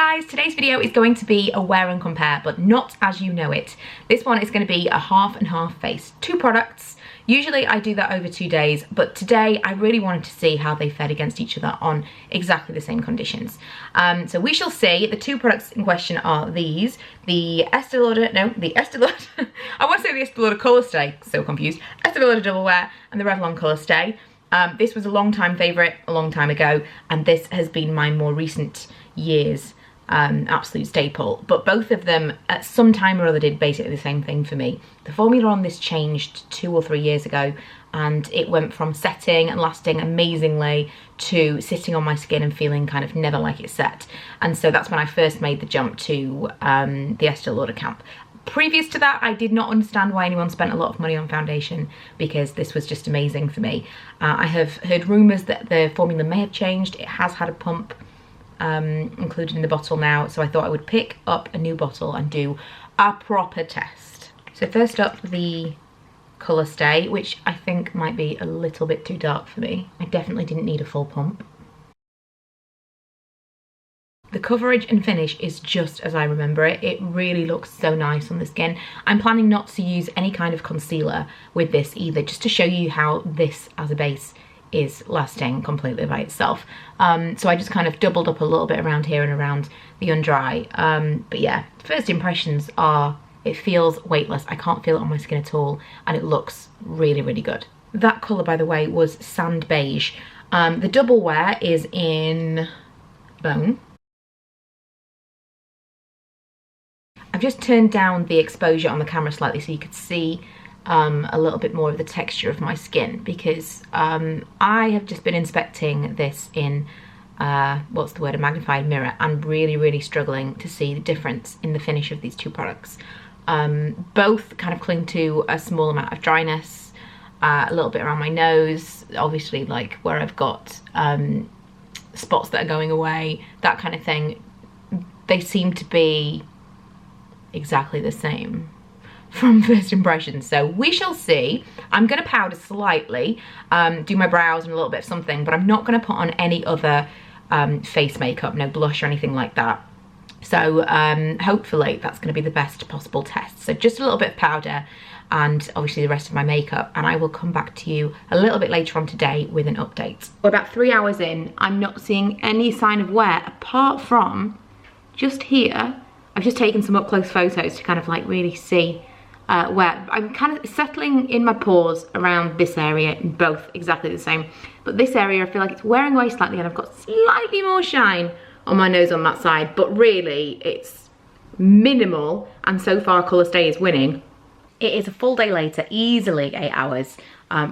guys, today's video is going to be a wear and compare, but not as you know it. This one is going to be a half and half face. Two products. Usually I do that over 2 days, but today I really wanted to see how they fared against each other on exactly the same conditions. So we shall see. The two products in question are these, the I want to say the Estee Lauder Colorstay, so confused, Estee Lauder Double Wear and the Revlon Colorstay. This was a long time favourite a long time ago, and this has been my more recent years absolute staple, but both of them at some time or other did basically the same thing for me. The formula on this changed 2 or 3 years ago, and it went from setting and lasting amazingly to sitting on my skin and feeling kind of never like it's set. And so that's when I first made the jump to the Estee Lauder camp. Previous to that, I did not understand why anyone spent a lot of money on foundation, because this was just amazing for me. I have heard rumours that the formula may have changed. It has had a pump included in the bottle now, so I thought I would pick up a new bottle and do a proper test. So first up, the Colorstay, which I think might be a little bit too dark for me. I definitely didn't need a full pump. The coverage and finish is just as I remember it. It really looks so nice on the skin. I'm planning not to use any kind of concealer with this either, just to show you how this as a base is lasting completely by itself. So I just kind of doubled up a little bit around here and around the under eye. But yeah, first impressions are, it feels weightless. I can't feel it on my skin at all, and it looks really, really good. That colour, by the way, was Sand Beige. The Double Wear is in Bone. I've just turned down the exposure on the camera slightly so you could see a little bit more of the texture of my skin, because I have just been inspecting this in what's the word, a magnified mirror, and really struggling to see the difference in the finish of these two products. Both kind of cling to a small amount of dryness, a little bit around my nose, obviously like where I've got spots that are going away, that kind of thing. They seem to be exactly the same from first impressions, so we shall see. I'm going to powder slightly, do my brows and a little bit of something, but I'm not going to put on any other face makeup, no blush or anything like that. So hopefully that's going to be the best possible test. So just a little bit of powder and obviously the rest of my makeup, and I will come back to you a little bit later on today with an update. We're about 3 hours in. I'm not seeing any sign of wear apart from just here. I've just taken some up close photos to kind of like really see where I'm kind of settling in my pores around this area, in both exactly the same, but this area I feel like it's wearing away slightly, and I've got slightly more shine on my nose on that side, but really it's minimal, and so far Colorstay is winning. It is a full day later, easily 8 hours,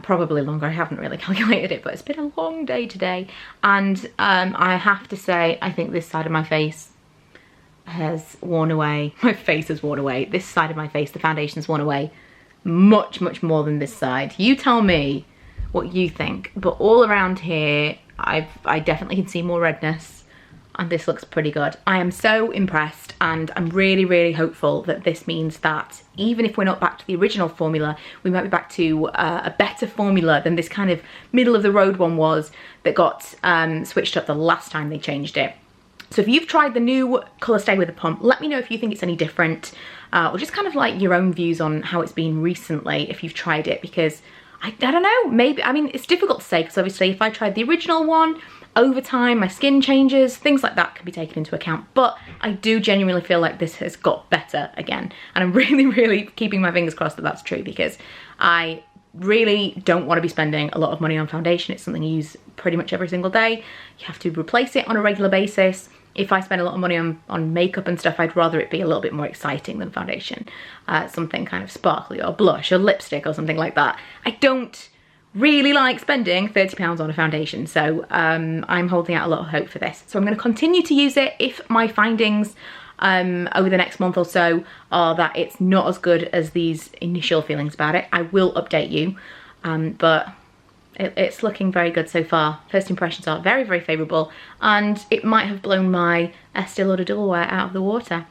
probably longer. I haven't really calculated it, but it's been a long day today, and I have to say I think this side of my face has worn away. My face has worn away. This side of my face, the foundation's worn away much more than this side. You tell me what you think, but all around here I definitely can see more redness, and this looks pretty good. I am so impressed, and I'm really hopeful that this means that even if we're not back to the original formula, we might be back to a better formula than this kind of middle of the road one was that got switched up the last time they changed it. So if you've tried the new Colorstay with a pump, let me know if you think it's any different, or just kind of like your own views on how it's been recently if you've tried it, because I don't know, maybe, I mean, it's difficult to say, because obviously if I tried the original one, over time my skin changes, things like that can be taken into account, but I do genuinely feel like this has got better again, and I'm really keeping my fingers crossed that that's true, because I really don't want to be spending a lot of money on foundation. It's something you use pretty much every single day. You have to replace it on a regular basis. If I spend a lot of money on makeup and stuff, I'd rather it be a little bit more exciting than foundation. Something kind of sparkly, or blush, or lipstick, or something like that. I don't really like spending £30 on a foundation, so I'm holding out a lot of hope for this. So I'm going to continue to use it. If my findings over the next month or so are that it's not as good as these initial feelings about it, I will update you, but it's looking very good so far. First impressions are very favourable, and it might have blown my Estee Lauder Double Wear out of the water.